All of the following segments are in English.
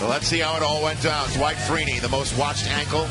Well, let's see how it all went down. Dwight Freeney, the most watched ankle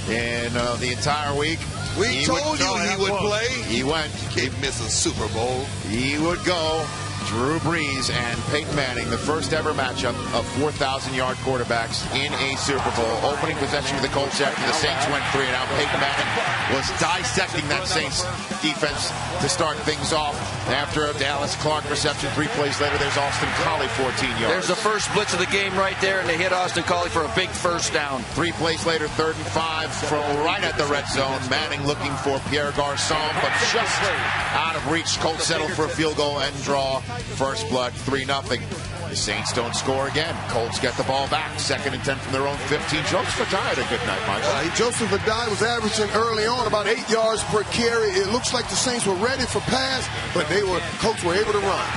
in the entire week. We told you he would play. He went. He can't miss a Super Bowl. He would go. Drew Brees and Peyton Manning, the first ever matchup of 4,000-yard quarterbacks in a Super Bowl. Opening possession of the Colts after the Saints went 3 and out. Peyton Manning was dissecting that Saints defense to start things off. After a Dallas Clark reception, 3 plays later, there's Austin Collie, 14 yards. There's the first blitz of the game right there, and they hit Austin Collie for a big first down. 3 plays later, 3rd and 5 from right at the red zone. Manning looking for Pierre Garçon, but just out of reach. Colts settle for a field goal and draw. First blood, 3-0. The Saints don't score again. Colts get the ball back. 2nd and 10 from their own 15. Joseph Adai had a good night, Michael. Joseph Adai was averaging early on about 8 yards per carry. It looks like the Saints were ready for pass, but Colts were able to run.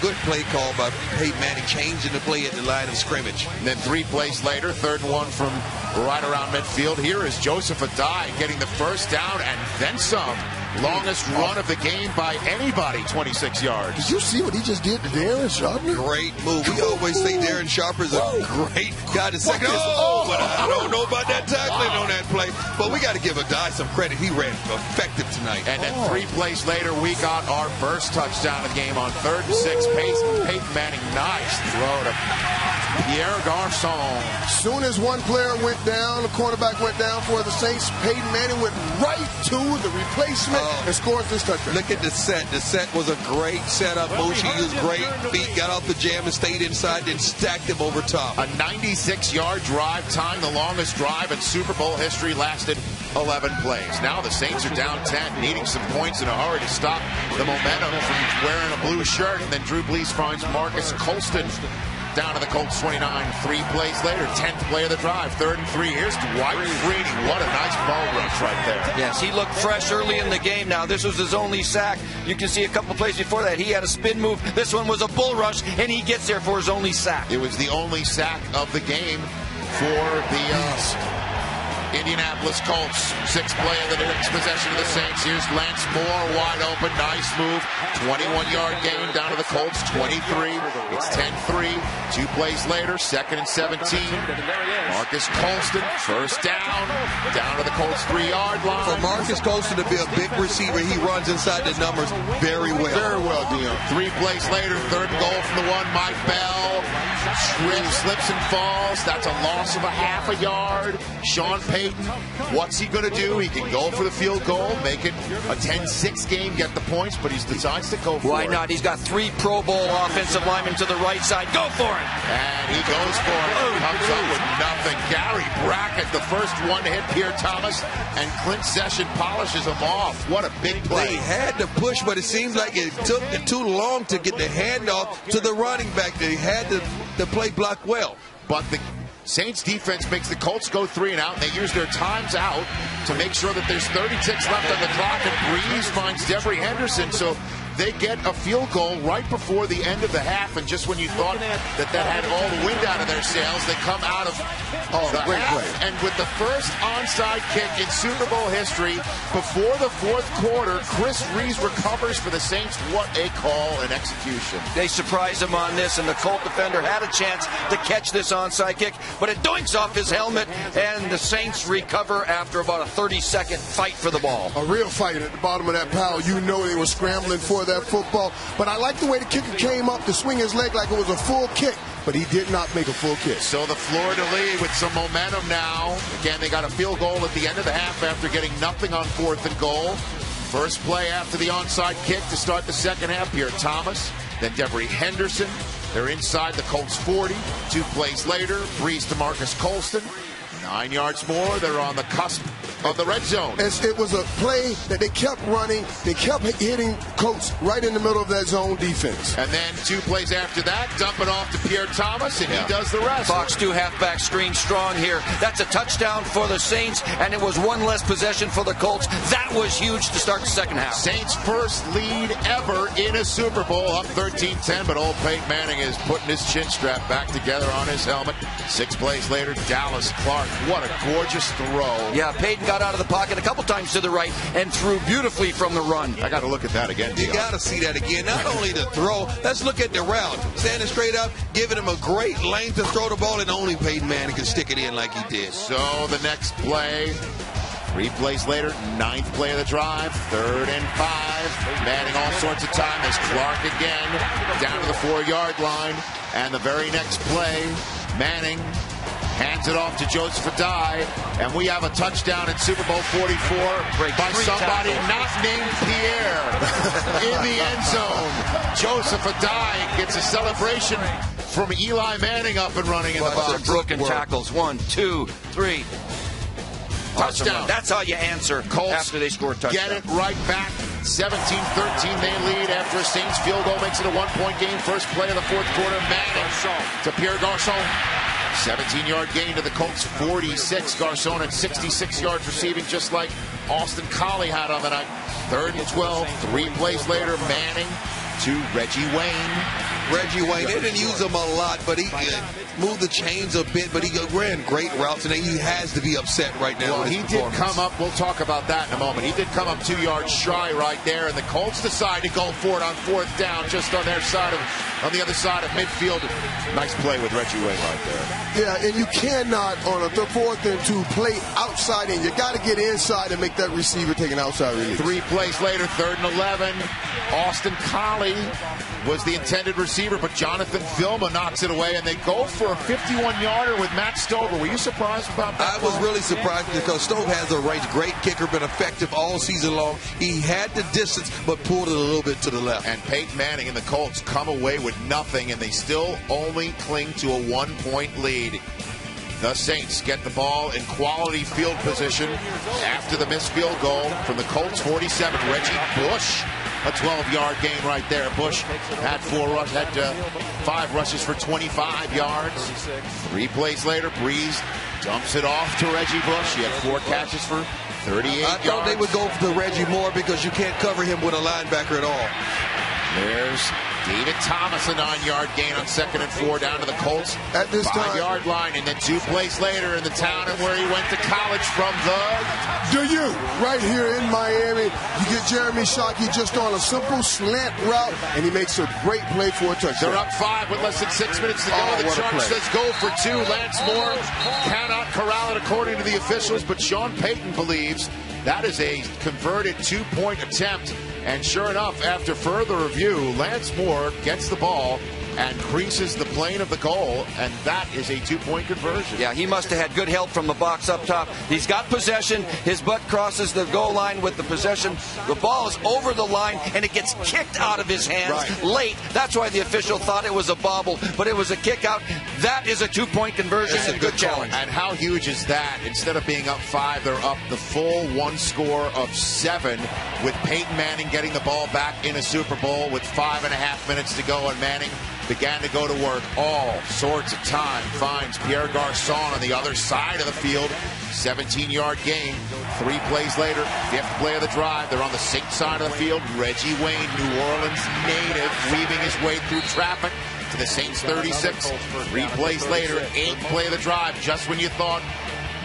Good play call by Peyton Manning, changing the play at the line of scrimmage. And then 3 plays later, 3rd and 1 from right around midfield. Here is Joseph Adai getting the first down and then some. Longest run of the game by anybody, 26 yards. Did you see what he just did to Darren Sharper? Great move. We always say Darren Sharper's a great guy to second. But I don't know about that tackling on that play. But we got to give Adai some credit. He ran effective tonight. And then 3 plays later, we got our first touchdown of the game on 3rd and 6. Peyton Manning, nice throw to Pierre Garçon. Soon as one player went down, the cornerback went down for the Saints, Peyton Manning went right to the replacement and scored this touchdown. Look at the set. The set was a great setup. Moshi used great feet, got off the jam and stayed inside, then stacked him over top. A 96-yard drive time, the longest drive in Super Bowl history, lasted 11 plays. Now the Saints are down 10, needing some points in a hurry to stop the momentum from wearing a blue shirt. And then Drew Brees finds Marcus Colston down to the Colts 29. 3 plays later, 10th play of the drive, 3rd and 3. Here's Dwight Freeney. What a nice ball rush right there. Yes, he looked fresh early in the game. Now, this was his only sack. You can see a couple plays before that, he had a spin move. This one was a bull rush, and he gets there for his only sack. It was the only sack of the game for the Indianapolis Colts. 6th play of the next possession of the Saints. Here's Lance Moore, wide open, nice move. 21-yard gain down to the Colts, 23. It's 10-3. 2 plays later, 2nd and 17. Marcus Colston, first down to the Colts 3-yard line. For Marcus Colston to be a big receiver, he runs inside the numbers very well. Very well, Dion. 3 plays later, 3rd and goal from the 1. Mike Bell slips and falls. That's a loss of a half a yard. Sean Payton, what's he going to do? He can go for the field goal, make it a 10-6 game, get the points, but he decides to go for it. Why not? He's got 3 Pro Bowl offensive linemen to the right side. Go for it! And he goes for it. Comes up with nothing. Gary Brackett, the first one to hit Pierre Thomas, and Clint Session polishes him off. What a big play. They had to push, but it seems like it took too long to get the handoff to the running back. They had to play block well. But the Saints defense makes the Colts go 3 and out, and they use their times out to make sure that there's 30 ticks left on the clock, and Brees finds Devery Henderson. So they get a field goal right before the end of the half, and just when you thought that had all the wind out of their sails, they come out of the great half. play. And with the first onside kick in Super Bowl history, before the 4th quarter, Chris Reeves recovers for the Saints. What a call and execution. They surprised him on this, and the Colt defender had a chance to catch this onside kick, but it doinks off his helmet, and the Saints recover after about a 30-second fight for the ball. A real fight at the bottom of that pile. You know they were scrambling for that football. But I like the way the kicker came up to swing his leg like it was a full kick. But he did not make a full kick. So the fleur-de-lis with some momentum now. Again, they got a field goal at the end of the half after getting nothing on 4th and goal. First play after the onside kick to start the second half. Pierre Thomas, then Devery Henderson. They're inside the Colts 40. 2 plays later, Brees to Marcus Colston. 9 yards more. They're on the cusp of the red zone. It was a play that they kept running. They kept hitting Colts right in the middle of that zone defense. And then 2 plays after that, dump it off to Pierre Thomas, and he does the rest. Fox 2 halfback screen strong here. That's a touchdown for the Saints, and it was 1 less possession for the Colts. That was huge to start the second half. Saints' first lead ever in a Super Bowl, up 13-10, but old Peyton Manning is putting his chin strap back together on his helmet. 6 plays later, Dallas Clark What a gorgeous throw. Yeah, Peyton got out of the pocket a couple times to the right and threw beautifully from the run. I got to look at that again, Dion. You got to see that again. Not only the throw, let's look at the route. Standing straight up, giving him a great length to throw the ball, and only Peyton Manning can stick it in like he did. So the next play, 3 plays later, 9th play of the drive, 3rd and 5. Manning all sorts of time as Clark again down to the 4-yard line. And the very next play, Manning hands it off to Joseph Adai, and we have a touchdown in Super Bowl 44 by somebody not named Pierre in the end zone. Joseph Adai gets a celebration from Eli Manning up and running in the box. Broken tackles. 1, 2, 3. Touchdown. That's how you answer Colts after they score a touchdown. Get it right back. 17-13 they lead after a Saints field goal makes it a 1-point game. First play of the 4th quarter. Manning to Pierre Garçon. 17-yard gain to the Colts, 46. Garçon at 66 yards receiving, just like Austin Collie had on the night. 3rd and 12. 3 plays later, Manning to Reggie Wayne. Reggie Wayne, they didn't use him a lot, but he moved the chains a bit, but he ran great routes, and he has to be upset right now. Well, he did come up, we'll talk about that in a moment. He did come up 2 yards shy right there, and the Colts decide to go for it on 4th down, just on their side on the other side of midfield. Nice play with Reggie Wayne right there. Yeah, and you cannot, on a 4th and 2, play outside in. You got to get inside and make that receiver take an outside release. 3 plays later, 3rd and 11. Austin Collie was the intended receiver, but Jonathan Vilma knocks it away, and they go for a 51-yarder with Matt Stover. Were you surprised about that? I was really surprised because Stover has a range. Great kicker, been effective all season long. He had the distance, but pulled it a little bit to the left. And Peyton Manning and the Colts come away with nothing, and they still only cling to a 1-point lead. The Saints get the ball in quality field position after the missed field goal from the Colts 47. Reggie Bush, a 12-yard gain right there. Bush had 5 rushes for 25 yards. 3 plays later, Breeze dumps it off to Reggie Bush. He had 4 catches for 38 yards. I thought they would go for Reggie more because you can't cover him with a linebacker at all. There's David Thomas, a 9-yard gain on 2nd and 4 down to the Colts at this 5-yard line, and then 2 plays later in the town and where he went to college from right here in Miami. You get Jeremy Shockey just on a simple slant route, and he makes a great play for a touchdown. They're up 5 with less than 6 minutes to go. The charge says go for 2. Lance Moore cannot corral it according to the officials, but Sean Payton believes that is a converted 2-point attempt. And sure enough, after further review, Lance Moore gets the ball and creases the plane of the goal, and that is a 2-point conversion. Yeah, he must have had good help from the box up top. He's got possession. His butt crosses the goal line with the possession. The ball is over the line, and it gets kicked out of his hands late. That's why the official thought it was a bobble, but it was a kick out. That is a 2-point conversion and a good challenge. And how huge is that? Instead of being up 5, they're up the full 1 score of 7 with Peyton Manning getting the ball back in a Super Bowl with 5.5 minutes to go, and Manning began to go to work. All sorts of time. Finds Pierre Garçon on the other side of the field. 17-yard gain. 3 plays later, 5th play of the drive. They're on the Saints side of the field. Reggie Wayne, New Orleans native, weaving his way through traffic to the Saints 36. 3 plays later, 8th play of the drive. Just when you thought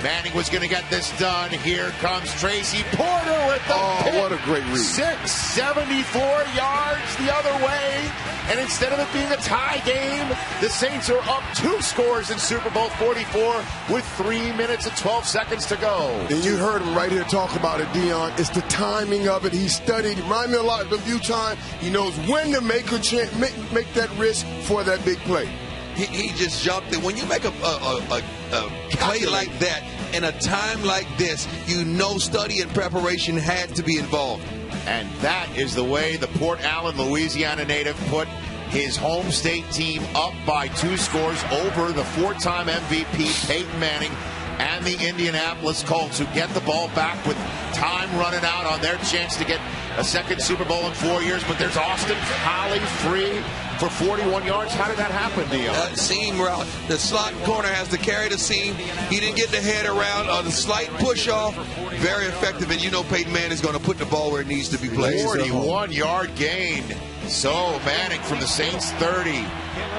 Manning was going to get this done, here comes Tracy Porter with the pick. What a great read. 674 yards the other way. And instead of it being a tie game, the Saints are up 2 scores in Super Bowl 44 with 3 minutes and 12 seconds to go. And you heard him right here talk about it, Dion. It's the timing of it. He studied. Remind me a lot of the view time. He knows when to make that risk for that big play. He just jumped it. When you make a play like that in a time like this, you know study and preparation had to be involved. And that is the way the Port Allen, Louisiana native put his home state team up by 2 scores over the 4-time MVP Peyton Manning and the Indianapolis Colts, who get the ball back with time running out on their chance to get a second Super Bowl in 4 years. But there's Austin Collie free for 41 yards. How did that happen, Dion? Seam route. The slot corner has to carry the seam. He didn't get the head around on the slight push off. Very effective, and you know Peyton Manning is going to put the ball where it needs to be placed. 41-yard gain. So Manning from the Saints 30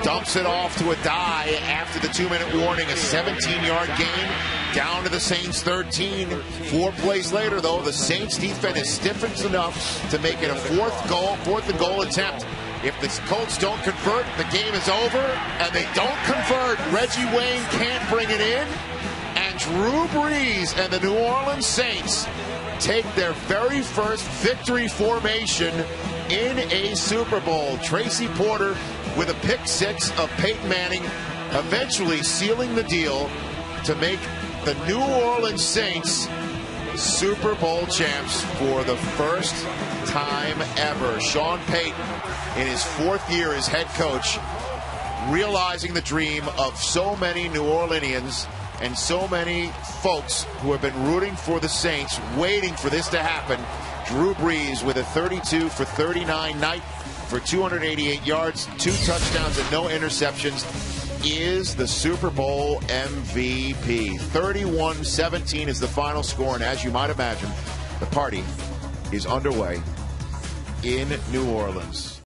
dumps it off to a die after the 2-minute warning. A 17-yard gain down to the Saints 13. 4 plays later, though, the Saints defense is stiffened enough to make it a fourth and goal attempt. If the Colts don't convert, the game is over, and they don't convert. Reggie Wayne can't bring it in, and Drew Brees and the New Orleans Saints take their very first victory formation in a Super Bowl. Tracy Porter with a pick six of Peyton Manning, eventually sealing the deal to make the New Orleans Saints Super Bowl champs for the first time ever. Sean Payton, in his 4th year as head coach, realizing the dream of so many New Orleanians and so many folks who have been rooting for the Saints, waiting for this to happen. Drew Brees with a 32 for 39 night for 288 yards, 2 touchdowns, and no interceptions, is the Super Bowl MVP. 31-17 is the final score, and as you might imagine, the party is underway in New Orleans.